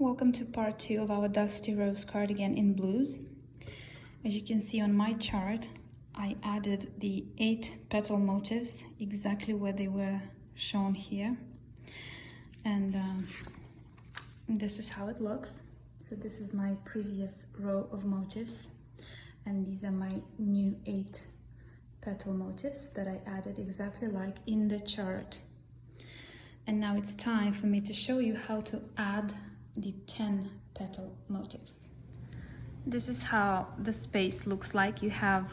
Welcome to part 2 of our Dusty Rose cardigan in blues. As you can see on my chart, I added the 8 petal motifs exactly where they were shown here. And this is how it looks. So this is my previous row of motifs, and these are my new 8 petal motifs that I added exactly like in the chart. And now it's time for me to show you how to add the 10 petal motifs. This is how the space looks like. You have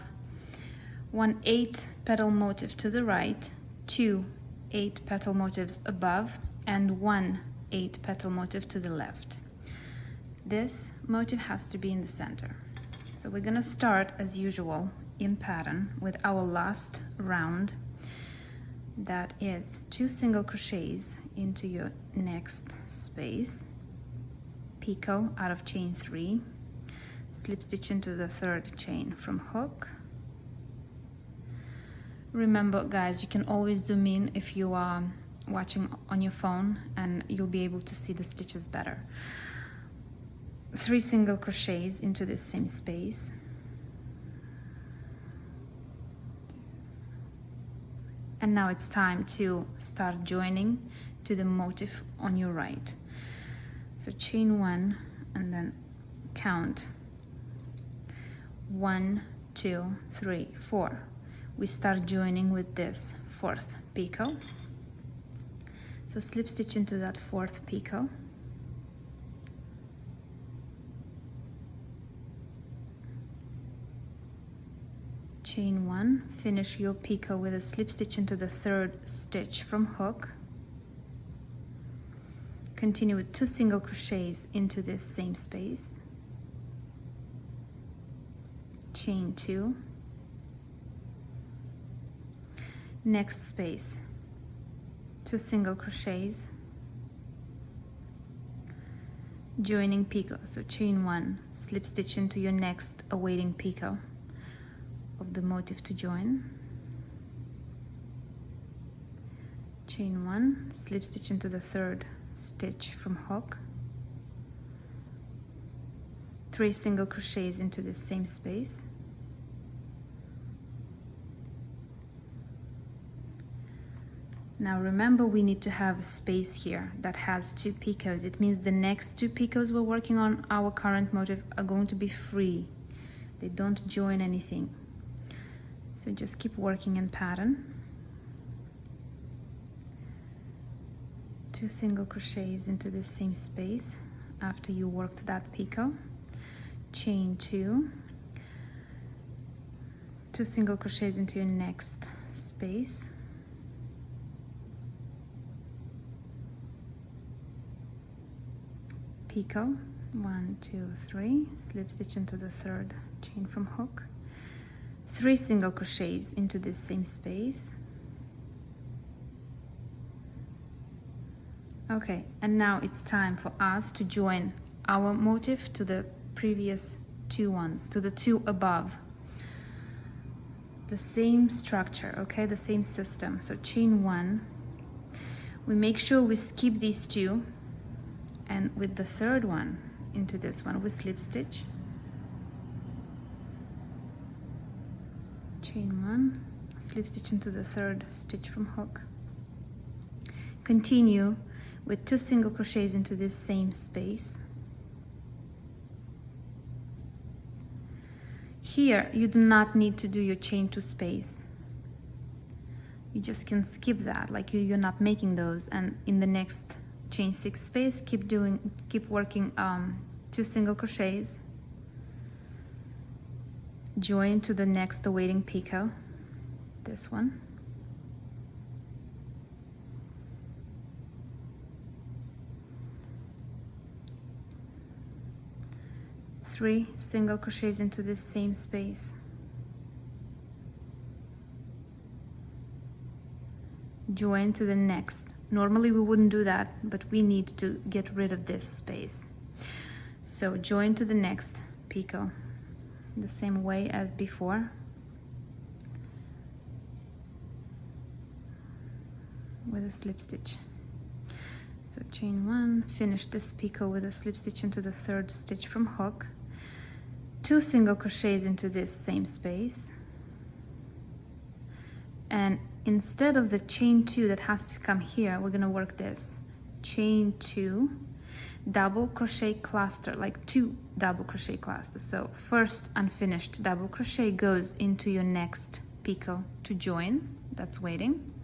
one 8 petal motif to the right, 2 8 petal motifs above, and one 8 petal motif to the left. This motif has to be in the center. So we're gonna start as usual in pattern with our last round. That is 2 single crochets into your next space, picot out of chain 3, slip stitch into the 3rd chain from hook. Remember guys, you can always zoom in if you are watching on your phone, and you'll be able to see the stitches better. 3 single crochets into this same space, and now it's time to start joining to the motif on your right. So chain 1 and then count 1, 2, 3, 4. We start joining with this 4th picot. So slip stitch into that 4th picot. Chain 1, finish your picot with a slip stitch into the 3rd stitch from hook. Continue with 2 single crochets into this same space. Chain 2. Next space, 2 single crochets, joining picot. So chain 1, slip stitch into your next awaiting picot of the motif to join. Chain 1, slip stitch into the 3rd stitch from hook, 3 single crochets into the same space, now remember we need to have a space here that has 2 picots. It means the next 2 picots we're working on our current motif are going to be free. They don't join anything. So just keep working in pattern. 2 single crochets into the same space after you worked that picot. Chain 2, 2 single crochets into your next space. Picot, 1, 2, 3, slip stitch into the 3rd chain from hook. 3 single crochets into this same space. Okay, and now it's time for us to join our motif to the previous 2 ones, to the 2 above. The same structure, okay, the same system. So chain 1, we make sure we skip these 2, and with the 3rd one into this one we slip stitch. Chain 1, slip stitch into the 3rd stitch from hook. Continue with 2 single crochets into this same space. Here you do not need to do your chain 2 space. You just can skip that, like you're not making those, and in the next chain 6 space keep working 2 single crochets, join to the next awaiting picot, this one. Three single crochets into this same space. Join to the next. Normally we wouldn't do that, but we need to get rid of this space. So join to the next picot the same way as before. With a slip stitch. So So chain 1, finish this picot with a slip stitch into the 3rd stitch from hook, 2 single crochets into this same space, and instead of the chain 2 that has to come here, we're gonna work this chain 2, double crochet cluster, like 2 double crochet clusters. So first unfinished double crochet goes into your next picot to join, that's waiting.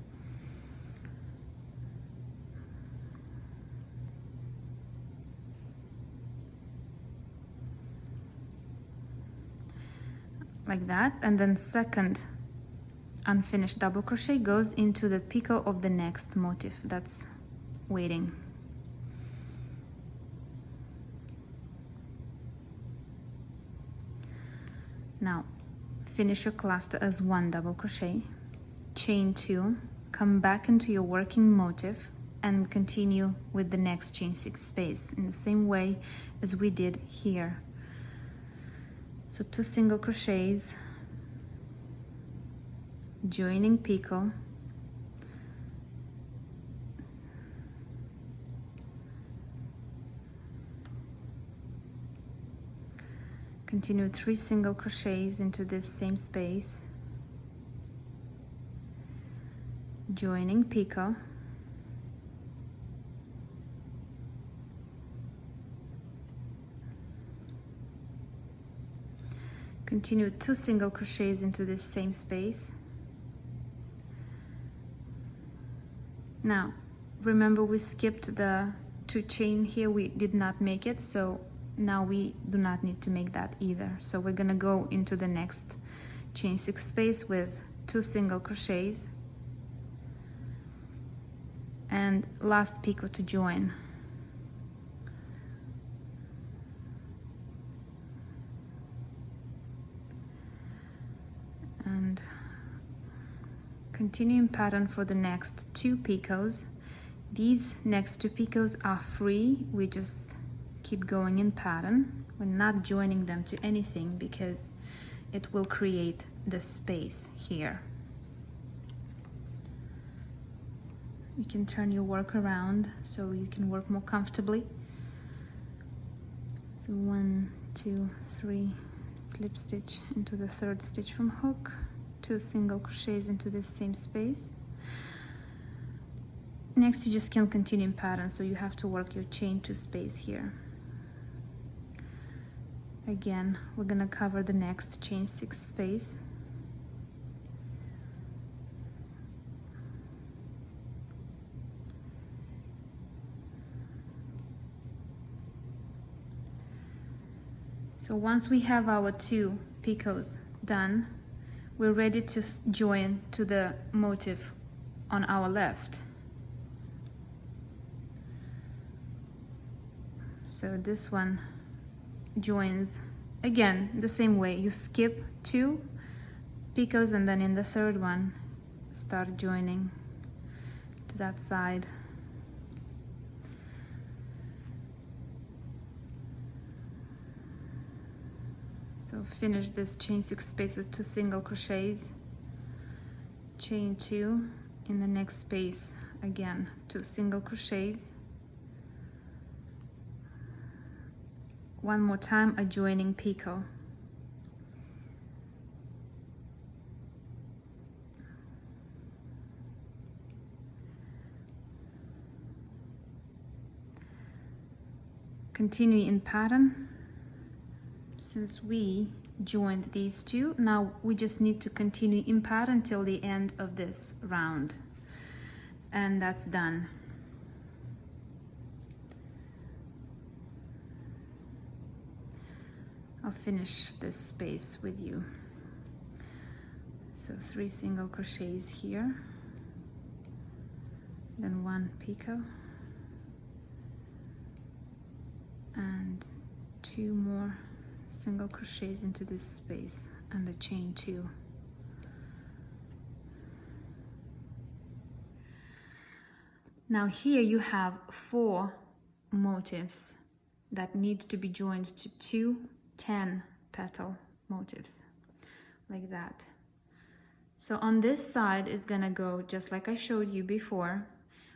Like that, and then second unfinished double crochet goes into the picot of the next motif that's waiting. Now finish your cluster as 1 double crochet, chain 2, come back into your working motif and continue with the next chain 6 space in the same way as we did here. So 2 single crochets, joining picot, continue 3 single crochets into this same space, joining picot, continue 2 single crochets into this same space. Now remember we skipped the 2 chain here, we did not make it, so now we do not need to make that either. So we're gonna go into the next chain 6 space with 2 single crochets and last picot to join. And continuing pattern for the next 2 picots. These next 2 picots are free, we just keep going in pattern. We're not joining them to anything because it will create the space here. You can turn your work around so you can work more comfortably. So 1, 2, 3, slip stitch into the 3rd stitch from hook, 2 single crochets into this same space. Next you just can continue in pattern, so you have to work your chain 2 space here. Again, we're gonna cover the next chain 6 space. So once we have our 2 picots done, we're ready to join to the motif on our left. So this one joins again the same way. You skip 2 picots and then in the 3rd one start joining to that side. So finish this chain 6 space with 2 single crochets, chain 2, in the next space again 2 single crochets, one more time a joining picot, continue in pattern. Since we joined these 2, now we just need to continue in pattern till the end of this round, and that's done. I'll finish this space with you. So 3 single crochets here, then 1 picot and 2 more single crochets into this space and the chain 2. Now here you have 4 motifs that need to be joined to 2 10-petal motifs, like that. So on this side is gonna go just like I showed you before.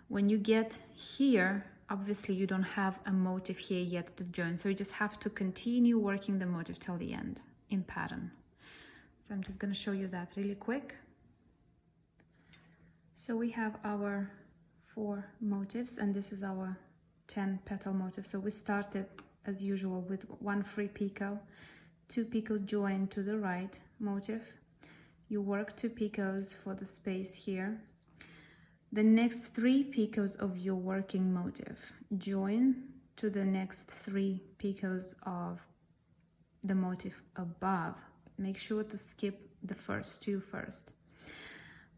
When you get here obviously you don't have a motif here yet to join, so you just have to continue working the motif till the end in pattern. So I'm just going to show you that really quick. So we have our 4 motifs, and this is our 10 petal motif. So we started as usual with 1 free picot, 2 picot join to the right motif. You work 2 picots for the space here. The next 3 picots of your working motif, join to the next 3 picots of the motif above. Make sure to skip the first 2 first.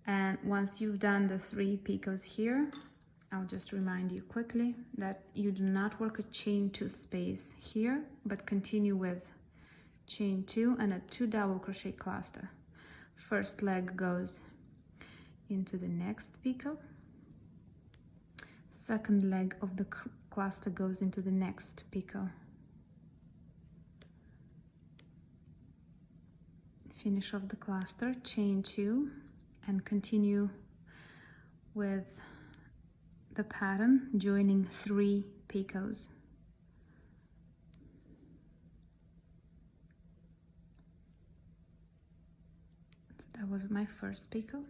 And once you've done the 3 picots here, I'll just remind you quickly that you do not work a chain 2 space here, but continue with chain 2 and a 2 double crochet cluster. First leg goes into the next picot. Second leg of the cluster goes into the next picot. Finish off the cluster, chain 2, and continue with the pattern, joining 3 picots. So that was my first picot.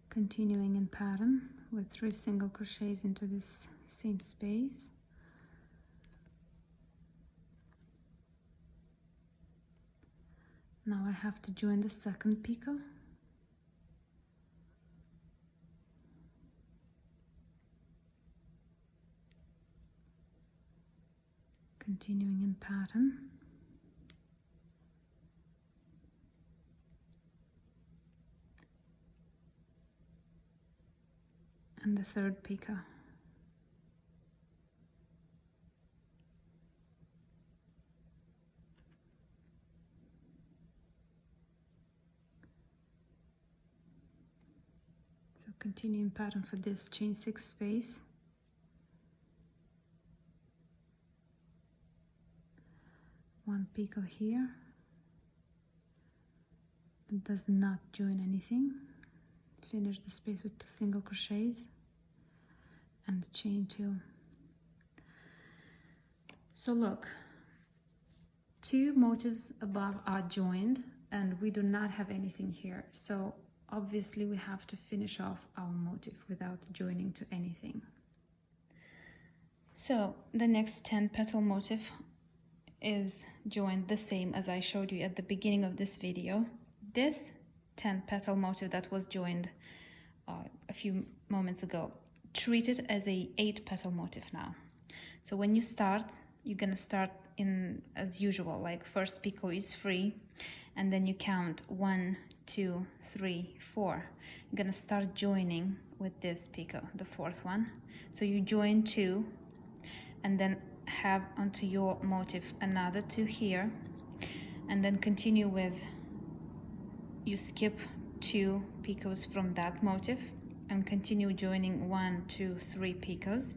Continuing in pattern with 3 single crochets into this same space. Now I have to join the second picot. Continuing in pattern. And the third picot. So continuing pattern for this chain 6 space. One picot here. It does not join anything. Finish the space with 2 single crochets and chain 2. So look, 2 motifs above are joined and we do not have anything here. So obviously we have to finish off our motif without joining to anything. So the next 10 petal motif is joined the same as I showed you at the beginning of this video. This 10 petal motif that was joined a few moments ago, treat it as a 8 petal motif now. So when you start, you're gonna start in as usual, like first picot is free, and then you count 1, 2, 3, 4. You're gonna start joining with this picot, the 4th one. So you join 2 and then have onto your motif another 2 here, and then continue with, you skip 2 picots from that motif and continue joining 1, 2, 3 picots.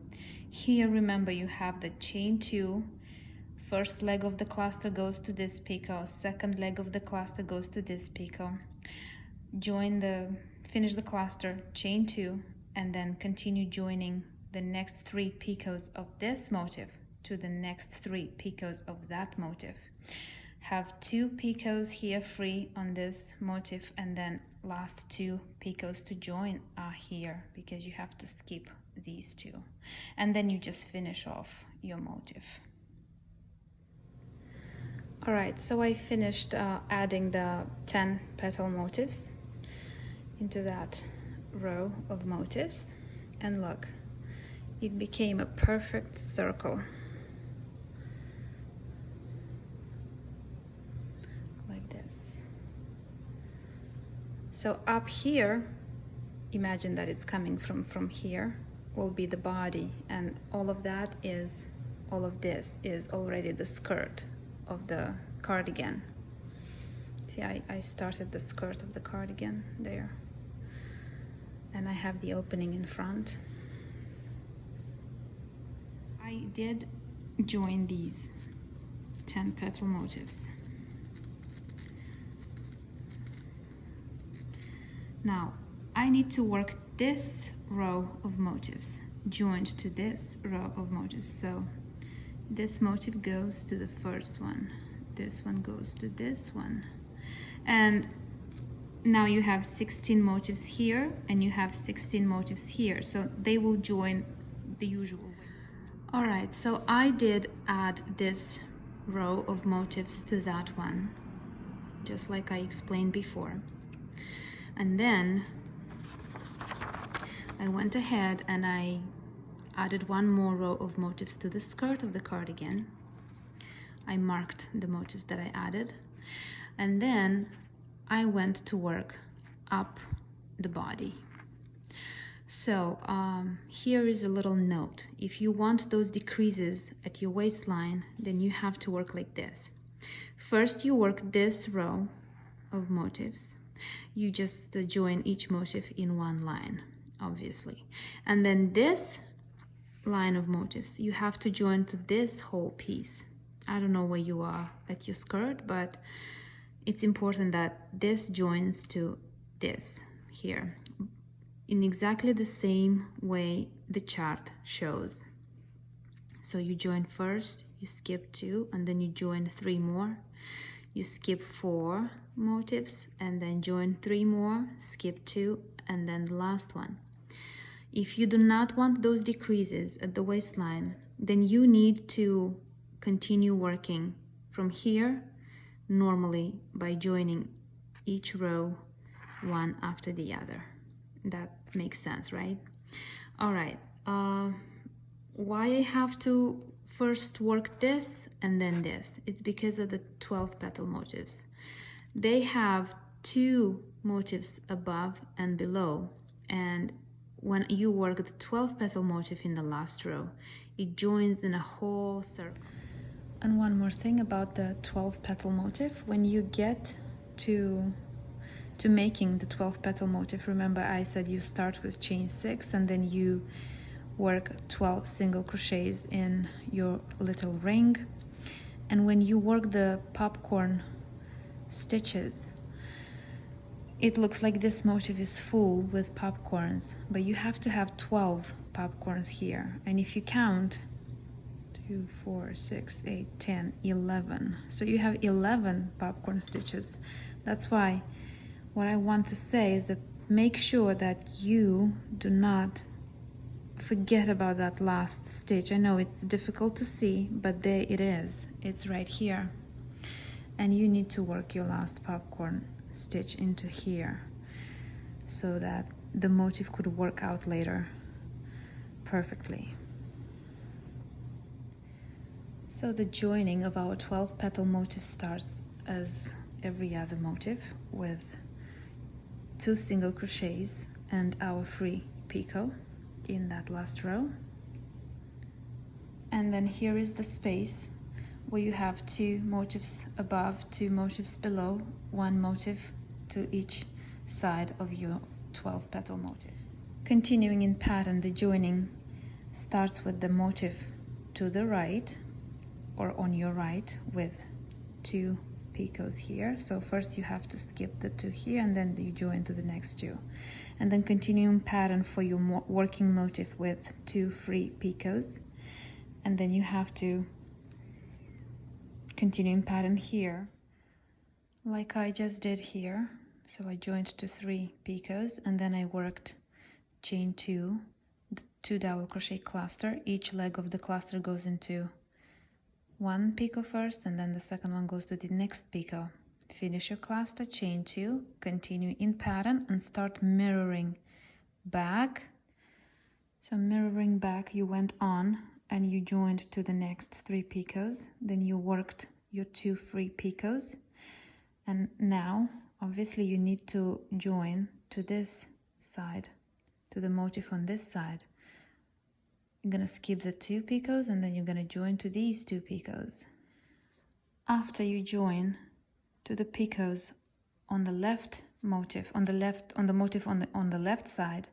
Here remember you have the chain 2, first leg of the cluster goes to this picot, second leg of the cluster goes to this picot. Finish the cluster, chain 2, and then continue joining the next 3 picots of this motif to the next 3 picots of that motif. Have 2 picots here free on this motif, and then last 2 picots to join are here because you have to skip these 2, and then you just finish off your motif. Alright, so I finished adding the 10 petal motifs into that row of motifs, and look, it became a perfect circle. Like this. So up here, imagine that it's coming from here, will be the body, and all of this is already the skirt of the cardigan. See, I started the skirt of the cardigan there, and I have the opening in front. I did join these 10 petal motifs. Now I need to work this row of motifs joined to this row of motifs. So this motif goes to the first one, this one goes to this one, and now you have 16 motifs here and you have 16 motifs here, so they will join the usual way. All right, so I did add this row of motifs to that one, just like I explained before. And then I went ahead and I added one more row of motifs to the skirt of the cardigan. I marked the motifs that I added, and then I went to work up the body. So here is a little note. If you want those decreases at your waistline, then you have to work like this. First you work this row of motifs. You just join each motif in one line, obviously. And then this line of motifs, you have to join to this whole piece. I don't know where you are at your skirt, but it's important that this joins to this here in exactly the same way the chart shows. So you join first, you skip 2, and then you join 3 more. You skip 4 motifs and then join 3 more, skip 2, and then the last one. If you do not want those decreases at the waistline, then you need to continue working from here normally by joining each row one after the other. That makes sense, right? All right, why I have to first work this and then this? It's because of the 12 petal motifs. They have 2 motifs above and below, and when you work the 12 petal motif in the last row, it joins in a whole circle. And one more thing about the 12 petal motif, when you get to making the 12 petal motif, remember I said you start with chain 6 and then you work 12 single crochets in your little ring. And when you work the popcorn stitches, it looks like this motif is full with popcorns, but you have to have 12 popcorns here. And if you count 2, 4, 6, 8, 10, 11, so you have 11 popcorn stitches. That's why what I want to say is that make sure that you do not forget about that last stitch. I know it's difficult to see, but there it is. It's right here. And you need to work your last popcorn stitch into here so that the motif could work out later perfectly. So the joining of our 12 petal motif starts as every other motif with 2 single crochets and our free picot in that last row. And then here is the space where you have 2 motifs above, 2 motifs below, 1 motif to each side of your 12 petal motif. Continuing in pattern, the joining starts with the motif to the right or on your right with 2 picots here. So first you have to skip the 2 here and then you join to the next 2, and then continuing pattern for your working motif with 2 free picots, and then you have to continuing pattern here like I just did here. So I joined to 3 picots and then I worked chain 2, the 2 double crochet cluster. Each leg of the cluster goes into 1 picot first, and then the second one goes to the next picot. Finish your cluster, chain 2, continue in pattern and start mirroring back. So mirroring back, you went on and you joined to the next 3 picots, then you worked your 2 free picots, and now obviously you need to join to this side, to the motif on this side. You're gonna skip the 2 picots and then you're gonna join to these 2 picots. After you join to the picots on the left motif, on the motif on the left side,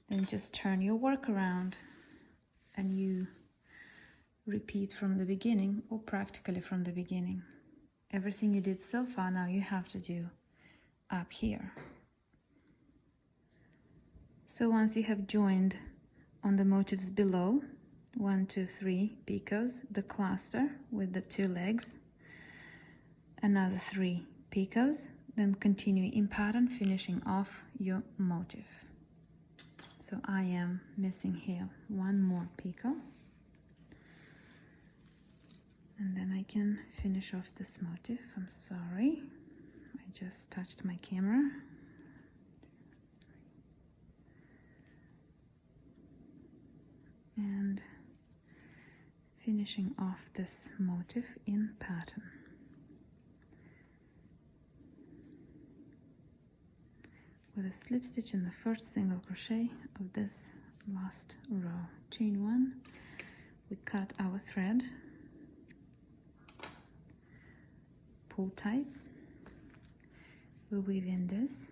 then just turn your work around and you repeat from the beginning, or practically from the beginning. Everything you did so far, now you have to do up here. So once you have joined on the motifs below, 1, 2, 3 picots, the cluster with the 2 legs, another 3 picots, then continue in pattern, finishing off your motif. So I am missing here 1 more picot, and then I can finish off this motif. I'm sorry, I just touched my camera. And finishing off this motif in pattern. With a slip stitch in the first single crochet of this last row. Chain 1, we cut our thread, pull tight, we weave in this,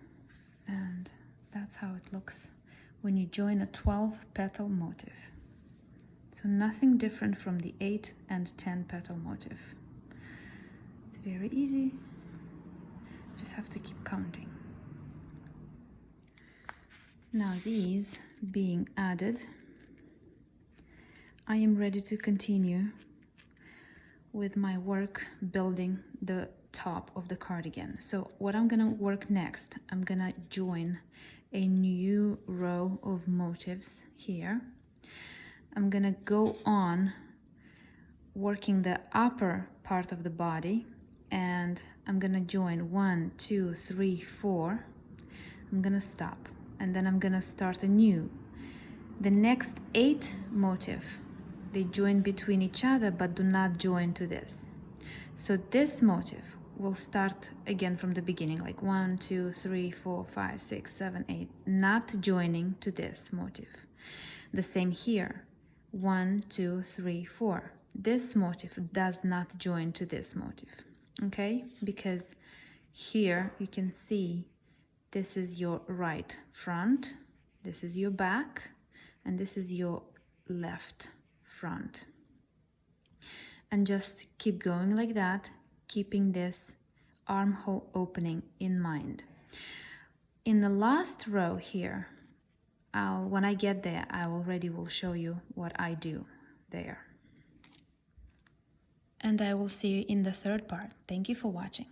and that's how it looks when you join a 12 petal motif. So nothing different from the 8 and 10 petal motif. It's very easy, just have to keep counting. Now these being added, I am ready to continue with my work building the top of the cardigan. So what I'm gonna work next, I'm gonna join a new row of motifs here. I'm gonna go on working the upper part of the body, and I'm gonna join 1, 2, 3, 4. I'm gonna stop, and then I'm gonna start anew. The next 8 motifs, they join between each other but do not join to this. So this motif will start again from the beginning, like 1, 2, 3, 4, 5, 6, 7, 8, not joining to this motif. The same here, 1, 2, 3, 4. This motif does not join to this motif, okay? Because here you can see this is your right front, this is your back, and this is your left front. And just keep going like that, keeping this armhole opening in mind. In the last row here, when I get there, I already will show you what I do there. And I will see you in the third part. Thank you for watching.